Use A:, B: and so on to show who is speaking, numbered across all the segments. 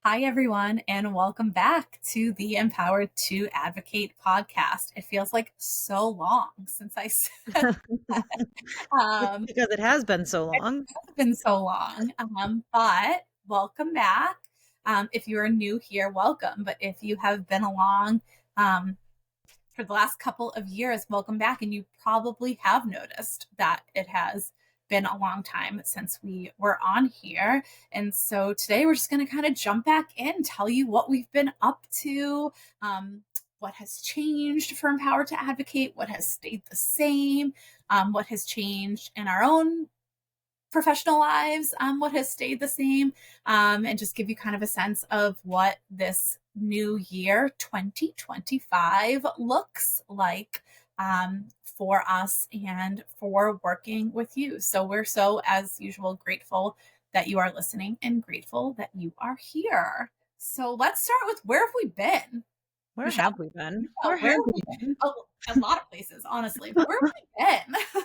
A: Hi, everyone, and welcome back to the Empowered to Advocate podcast. It feels like so long since I said that. Um,
B: Because it has been so
A: it
B: long.
A: has been so long, but welcome back. If you are new here, welcome. But if you have been along um, for the last couple of years, welcome back. And you probably have noticed that it has been a long time since we were on here. And so today we're just going to kind of jump back in, tell you what we've been up to, what has changed for Empower to Advocate, what has stayed the same, what has changed in our own professional lives, what has stayed the same, and just give you kind of a sense of what this new year 2025 looks like for us and for working with you. So we're so, as usual, grateful that you are listening and grateful that you are here. So let's start with, where have we been?
B: Where
A: Michelle,
B: have we been?
A: Michelle, where have we been? A lot of places, honestly, but where have we been?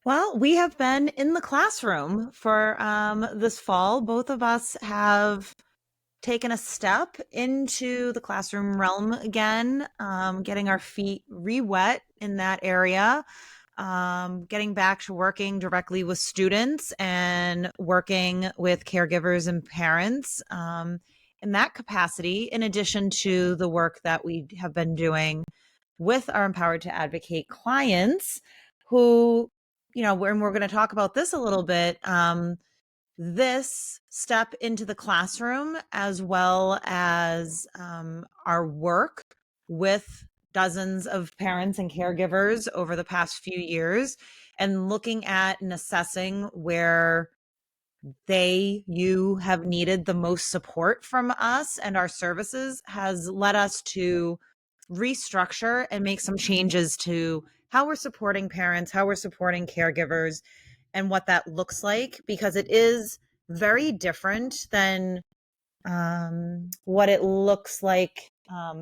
B: Well, we have been in the classroom for this fall. Both of us have taken a step into the classroom realm again, getting our feet re-wet in that area, getting back to working directly with students and working with caregivers and parents in that capacity, in addition to the work that we have been doing with our Empowered to Advocate clients who, and we're going to talk about this a little bit. This step into the classroom, as well as our work with dozens of parents and caregivers over the past few years, and looking at and assessing where you have needed the most support from us and our services, has led us to restructure and make some changes to how we're supporting parents, how we're supporting caregivers, and what that looks like, because it is very different than what it looks like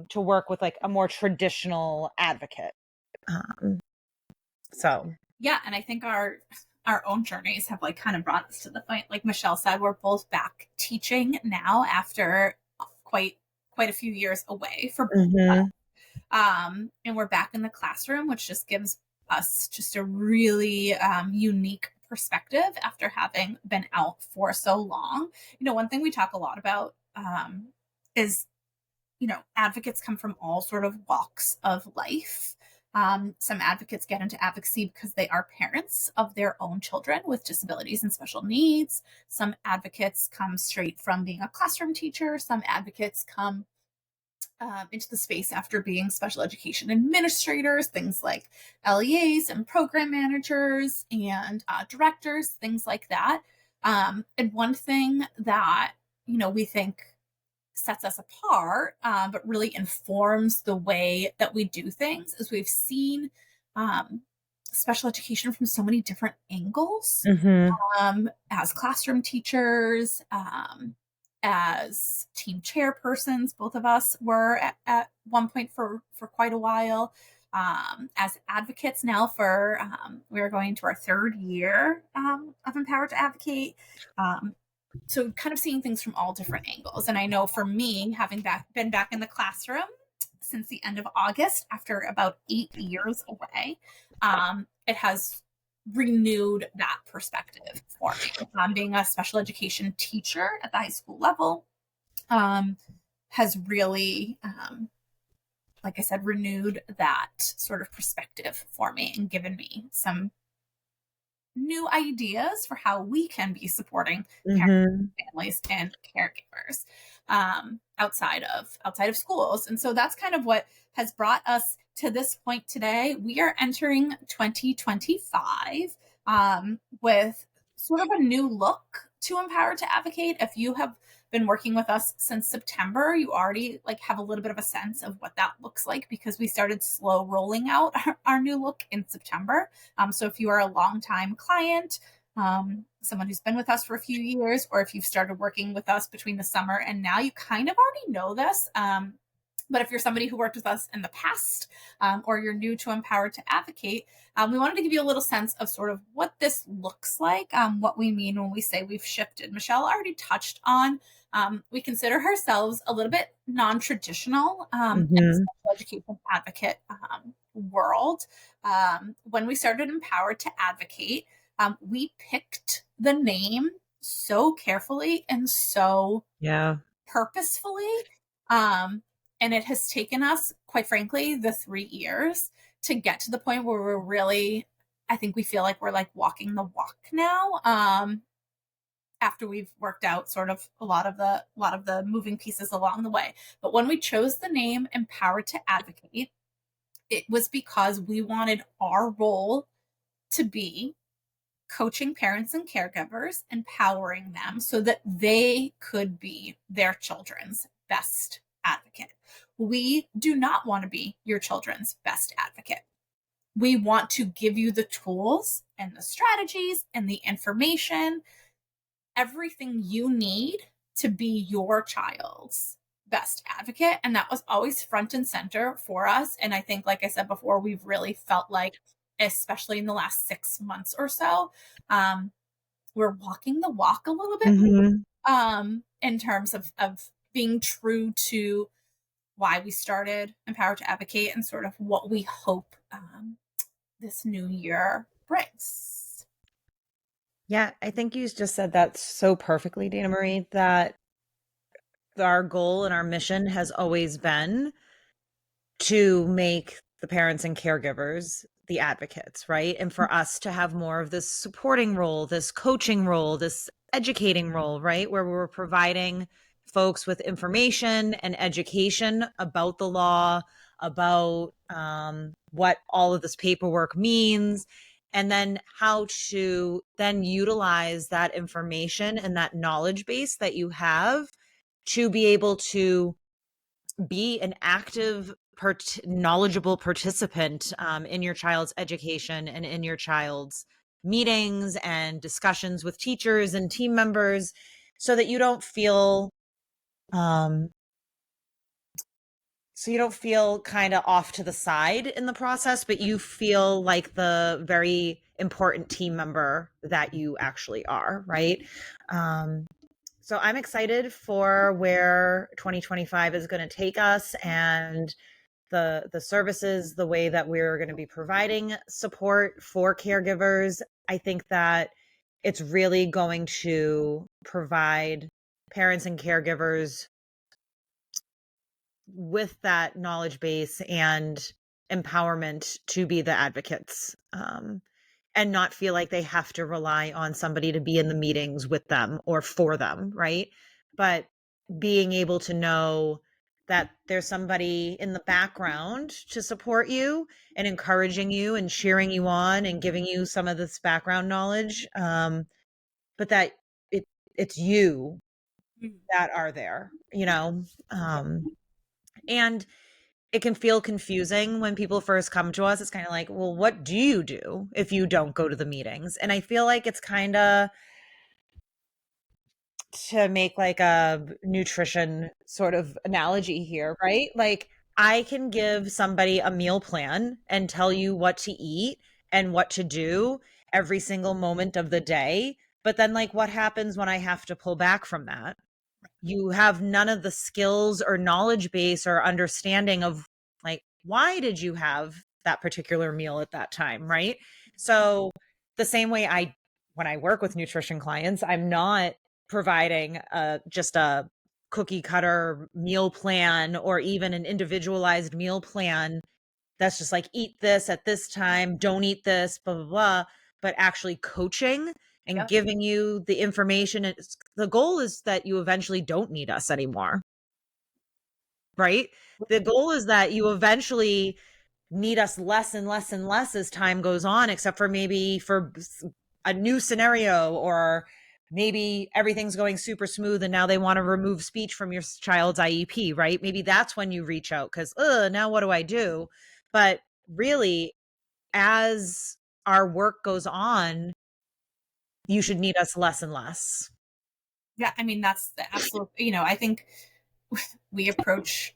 B: to work with like a more traditional advocate. Um, so
A: Yeah, and I think our own journeys have like kind of brought us to the point, like Michelle said, we're both back teaching now after quite quite a few years away for both of us.
B: mhm.
A: And we're back in the classroom, which just gives us just a really unique perspective after having been out for so long. One thing we talk a lot about is, advocates come from all sort of walks of life. Some advocates get into advocacy because they are parents of their own children with disabilities and special needs. Some advocates come straight from being a classroom teacher. Some advocates come into the space after being special education administrators, things like LEAs and program managers and directors, things like that. And one thing that, we think sets us apart, but really informs the way that we do things, is we've seen special education from so many different angles,
B: Mhm.
A: as classroom teachers, as team chairpersons. Both of us were at one point for quite a while. As advocates now for, we're going to our third year of Empowered to Advocate. So kind of seeing things from all different angles. And I know for me, having been back in the classroom since the end of August, after about 8 years away, it has renewed that perspective for me. Being a special education teacher at the high school level has really, like I said, renewed that sort of perspective for me and given me some new ideas for how we can be supporting parents,
B: Mhm.
A: families, and caregivers outside of schools. And so that's kind of what has brought us to this point today. We are entering 2025 with sort of a new look to Empower to Advocate. If you have been working with us since September, you already like have a little bit of a sense of what that looks like, because we started slow rolling out our new look in September. So if you are a longtime client, someone who's been with us for a few years, or if you've started working with us between the summer and now, you kind of already know this. But if you're somebody who worked with us in the past, or you're new to Empowered to Advocate, we wanted to give you a little sense of sort of what this looks like, what we mean when we say we've shifted. Michelle already touched on, we consider ourselves a little bit non traditional in the
B: Hmm.
A: special education advocate world. When we started Empowered to Advocate, we picked the name so carefully and so
B: Yeah.
A: purposefully. Um, and it has taken us, quite frankly, the 3 years to get to the point where we're really, I think we feel like we're like walking the walk now. After we've worked out sort of a lot of the moving pieces along the way. But when we chose the name Empowered to Advocate, it was because we wanted our role to be coaching parents and caregivers, empowering them so that they could be their children's best advocate. We do not want to be your children's best advocate. We want to give you the tools and the strategies and the information, everything you need to be your child's best advocate. And that was always front and center for us. And I think, like I said before, we've really felt like, especially in the last 6 months or so, um, we're walking the walk a little bit
B: Hmm.
A: more, in terms of being true to why we started Empower to Advocate and sort of what we hope this new year brings.
B: Yeah, I think you just said that so perfectly, Dana Marie, that our goal and our mission has always been to make the parents and caregivers the advocates, right? And for us to have more of this supporting role, this coaching role, this educating role, right? Where we're providing folks with information and education about the law, about what all of this paperwork means, and then how to then utilize that information and that knowledge base that you have to be able to be an active, knowledgeable participant in your child's education and in your child's meetings and discussions with teachers and team members so that you don't feel um, kind of off to the side in the process, but you feel like the very important team member that you actually are, right? um, so I'm excited for where 2025 is going to take us, and the services, the way that we're going to be providing support for caregivers. I think that it's really going to provide parents and caregivers with that knowledge base and empowerment to be the advocates, and not feel like they have to rely on somebody to be in the meetings with them or for them, right? But being able to know that there's somebody in the background to support you and encouraging you and cheering you on and giving you some of this background knowledge, but that it it's you
A: Mhm.
B: that are there, and it can feel confusing when people first come to us. It's kind of like, well, what do you do if you don't go to the meetings? And I feel like it's kind of, to make like a nutrition sort of analogy here, right? Like, I can give somebody a meal plan and tell you what to eat and what to do every single moment of the day. But then, like, what happens when I have to pull back from that? You have none of the skills or knowledge base or understanding of, like, why did you have that particular meal at that time, right? So the same way, when I work with nutrition clients, I'm not providing just a cookie cutter meal plan or even an individualized meal plan that's just like, eat this at this time, don't eat this, blah, blah, blah, but actually coaching and
A: Yep.
B: giving you the information. The goal is that you eventually don't need us anymore, right? The goal is that you eventually need us less and less and less as time goes on, except for maybe for a new scenario, or maybe everything's going super smooth and now they want to remove speech from your child's IEP, right? Maybe that's when you reach out because, now what do I do? But really, as our work goes on, you should need us less and less.
A: Yeah, I mean, that's the absolute, I think we approach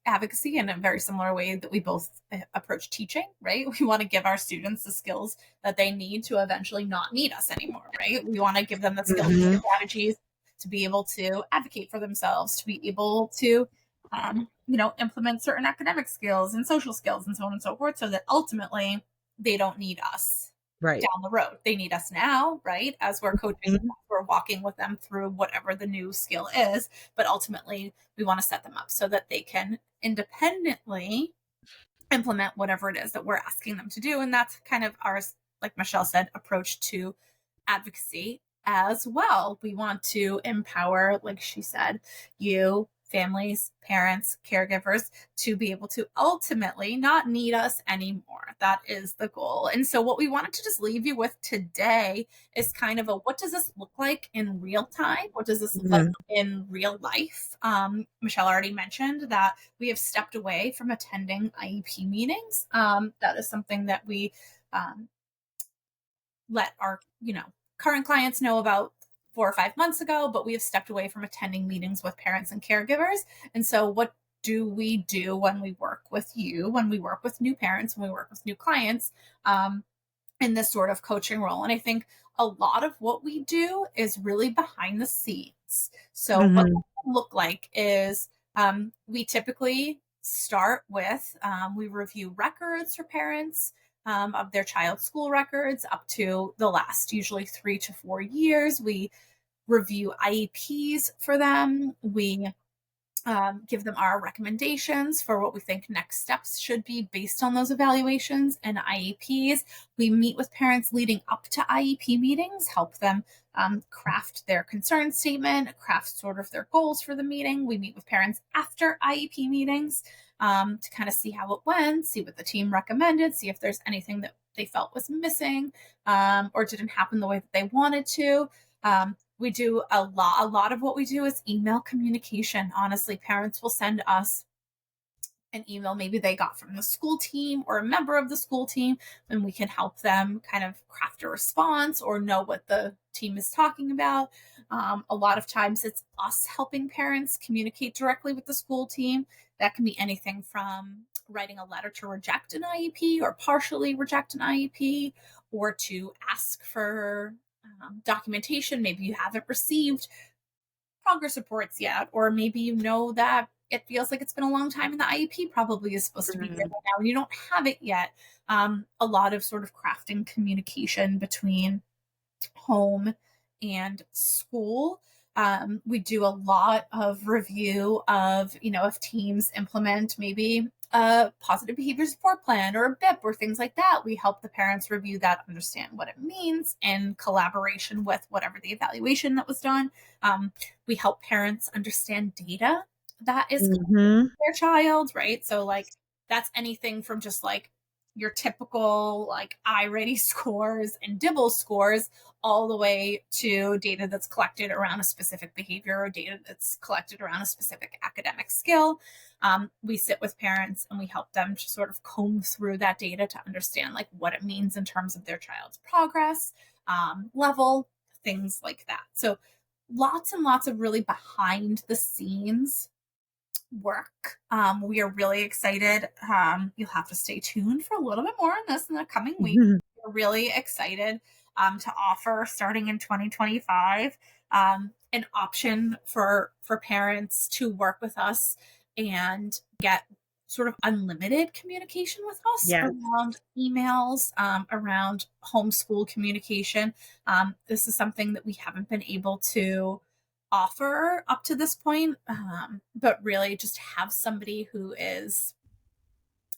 A: advocacy in a very similar way that we both approach teaching, right? We want to give our students the skills that they need to eventually not need us anymore, right? We want to give them the skills and
B: Mhm.
A: strategies to be able to advocate for themselves, to be able to, implement certain academic skills and social skills and so on and so forth, so that ultimately they don't need us
B: Right.
A: down the road. They need us now, right? As we're coaching,
B: Mhm.
A: we're walking with them through whatever the new skill is. But ultimately, we want to set them up so that they can independently implement whatever it is that we're asking them to do. And that's kind of our, like Michelle said, approach to advocacy as well. We want to empower, like she said, you, families, parents, caregivers to be able to ultimately not need us anymore. That is the goal. And so, what we wanted to just leave you with today is kind of a what does this look like in real time? What does this look like
B: Mhm.
A: in real life? Michelle already mentioned that we have stepped away from attending IEP meetings. That is something that we um, let our current clients know about 4 or 5 months ago, but we have stepped away from attending meetings with parents and caregivers. And so what do we do when we work with you, when we work with new parents, when we work with new clients, in this sort of coaching role? And I think a lot of what we do is really behind the scenes. So what
B: Mhm.
A: that can look like is we typically start with we review records for parents, of their child's school records up to the last usually 3 to 4 years. We review IEPs for them. We give them our recommendations for what we think next steps should be based on those evaluations and IEPs. We meet with parents leading up to IEP meetings, help them craft their concern statement, craft sort of their goals for the meeting. We meet with parents after IEP meetings to kind of see how it went, see what the team recommended, see if there's anything that they felt was missing or didn't happen the way that they wanted to. We do a lot of what we do is email communication. Honestly, parents will send us an email maybe they got from the school team or a member of the school team, and we can help them kind of craft a response or know what the team is talking about. A lot of times it's us helping parents communicate directly with the school team. That can be anything from writing a letter to reject an IEP or partially reject an IEP, or to ask for documentation. Maybe you haven't received progress reports yet, or maybe you know that it feels like it's been a long time and the IEP probably is supposed to be here
B: Mhm.
A: by now and you don't have it yet. A lot of sort of crafting communication between home and school. We do a lot of review of, if teams implement maybe a positive behavior support plan or a BIP or things like that. We help the parents review that, understand what it means in collaboration with whatever the evaluation that was done. We help parents understand data that is
B: Mhm.
A: their child, right? So like that's anything from just like your typical like iReady scores and Dibble scores all the way to data that's collected around a specific behavior or data that's collected around a specific academic skill. We sit with parents and we help them to sort of comb through that data to understand like what it means in terms of their child's progress, level, things like that. So lots and lots of really behind the scenes work. We are really excited. You'll have to stay tuned for a little bit more on this in the coming week.
B: Mhm.
A: We're really excited to offer starting in 2025 an option for parents to work with us and get sort of unlimited communication with us
B: Yes.
A: around emails, around homeschool communication. This is something that we haven't been able to offer up to this point, but really just have somebody who is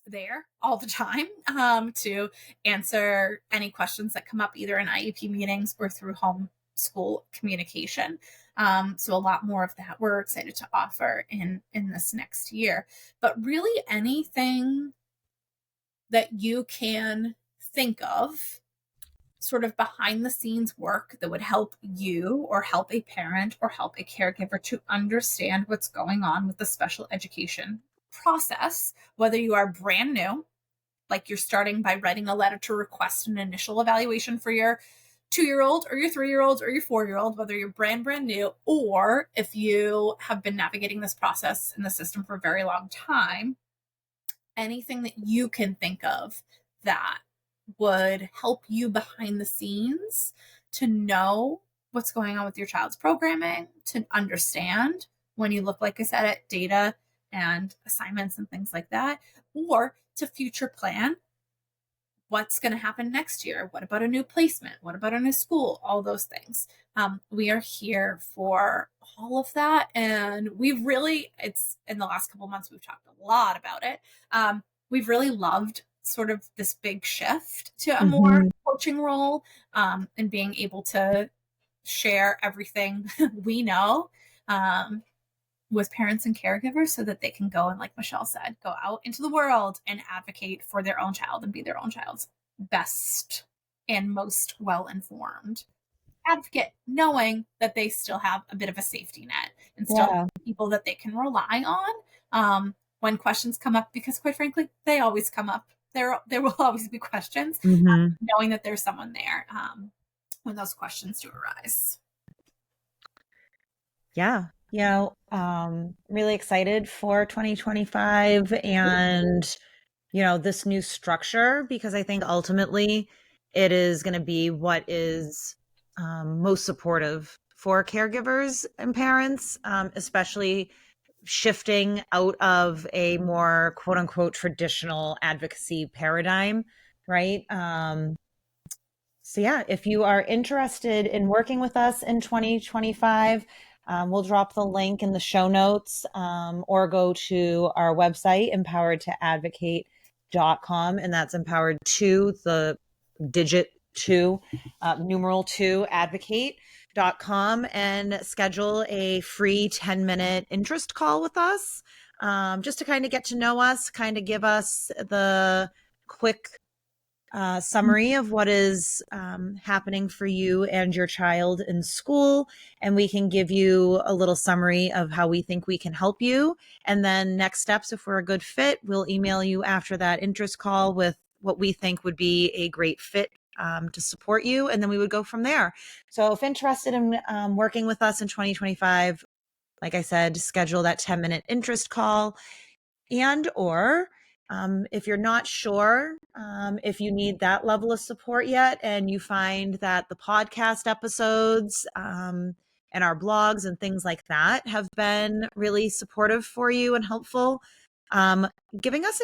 A: there all the time to answer any questions that come up either in IEP meetings or through home school communication. So a lot more of that we're excited to offer in this next year. But really anything that you can think of sort of behind the scenes work that would help you or help a parent or help a caregiver to understand what's going on with the special education process, whether you are brand new, like you're starting by writing a letter to request an initial evaluation for your 2-year-old or your 3-year-old or your 4-year-old, whether you're brand new, or if you have been navigating this process in the system for a very long time, anything that you can think of that would help you behind the scenes to know what's going on with your child's programming, to understand when you look, like I said, at data and assignments and things like that, or to future plan what's going to happen next year. What about a new placement? What about a new school? All those things. We are here for all of that. And we've really, it's in the last couple of months, we've talked a lot about it. We've really loved sort of this big shift to a more
B: Mhm.
A: coaching role, and being able to share everything we know, with parents and caregivers so that they can go and, like Michelle said, go out into the world and advocate for their own child and be their own child's best and most well-informed advocate, knowing that they still have a bit of a safety net and still have
B: Yeah.
A: people that they can rely on, when questions come up, because quite frankly, they always come up. There will always be questions,
B: Mhm.
A: knowing that there's someone there, when those questions do arise.
B: Yeah. Really excited for 2025 and, this new structure, because I think ultimately it is going to be what is most supportive for caregivers and parents, especially shifting out of a more quote unquote traditional advocacy paradigm, right? So, yeah, if you are interested in working with us in 2025, we'll drop the link in the show notes, or go to our website, empoweredtoadvocate.com. And that's empowered to the digit two, numeral two, advocate.com, and schedule a free 10-minute interest call with us, just to kind of get to know us, kind of give us the quick summary of what is happening for you and your child in school. And we can give you a little summary of how we think we can help you. And then next steps, if we're a good fit, we'll email you after that interest call with what we think would be a great fit to support you. And then we would go from there. So if interested in working with us in 2025, like I said, schedule that 10-minute interest call. And or if you're not sure if you need that level of support yet, and you find that the podcast episodes and our blogs and things like that have been really supportive for you and helpful, um, dropping us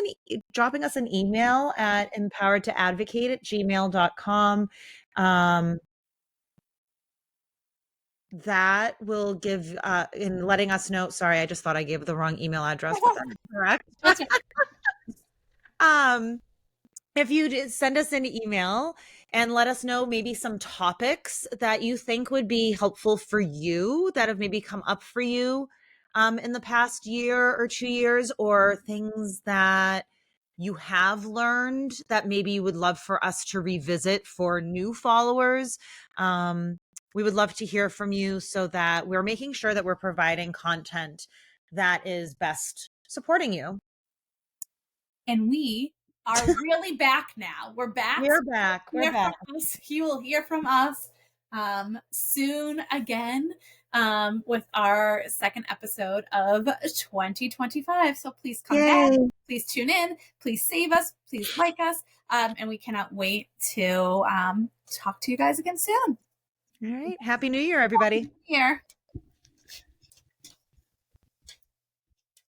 B: an email at empoweredtoadvocate@gmail.com. That will give in letting us know. Sorry, I just thought I gave the wrong email address, but that's correct.
A: That's
B: um if you send us an email and let us know maybe some topics that you think would be helpful for you, that have maybe come up for you in the past year or 2 years, or things that you have learned that maybe you would love for us to revisit for new followers. We would love to hear from you so that we're making sure that we're providing content that is best supporting you.
A: And we are really back now. We're back.
B: We're back. We're
A: Hear
B: back.
A: from us. You will hear from us soon again, with our second episode of 2025. So please come back.
B: Yay.
A: Please tune in. Please save us. Please like us. And we cannot wait to talk to you guys again soon.
B: All right. Happy New Year, everybody.
A: Here.